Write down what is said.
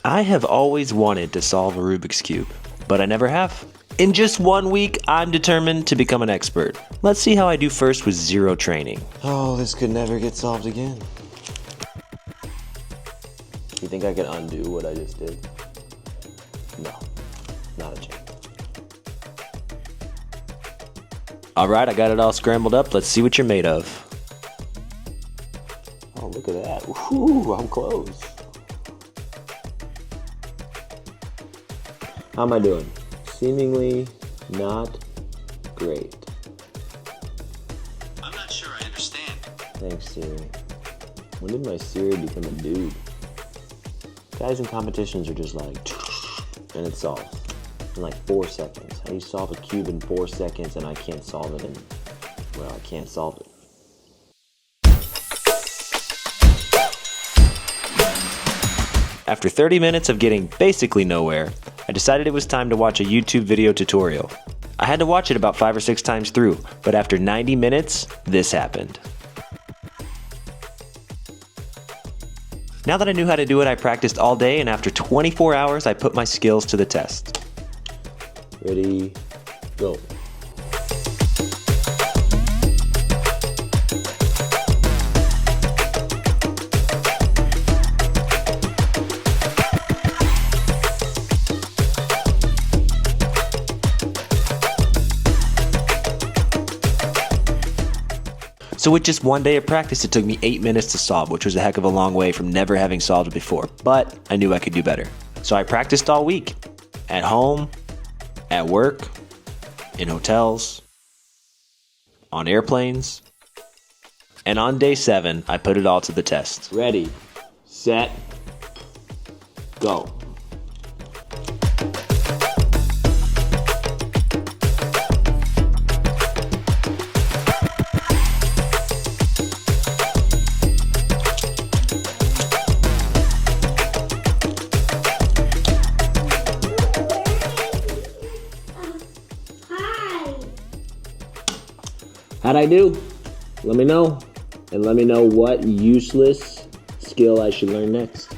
I have always wanted to solve a Rubik's Cube, but I never have. In just 1 week, I'm determined to become an expert. Let's see how I do first with zero training. Oh, this could never get solved again. You think I can undo what I just did? No, not a chance. All right, I got it all scrambled up. Let's see what you're made of. Oh, look at that. Ooh, I'm close. How am I doing? Seemingly not great. I'm not sure I understand. Thanks, Siri. When did my Siri become a dude? Guys in competitions are just like, and it solves in like 4 seconds. How do you solve a cube in 4 seconds and I can't solve it in, well, I can't solve it. After 30 minutes of getting basically nowhere, I decided it was time to watch a YouTube video tutorial. I had to watch it about 5 or 6 times through, but after 90 minutes, this happened. Now that I knew how to do it, I practiced all day, and after 24 hours, I put my skills to the test. Ready, go. So with just 1 day of practice, it took me 8 minutes to solve, which was a heck of a long way from never having solved it before, but I knew I could do better. So I practiced all week, at home, at work, in hotels, on airplanes, and on day 7, I put it all to the test. Ready, set, go. How'd I do? Let me know. And let me know what useless skill I should learn next.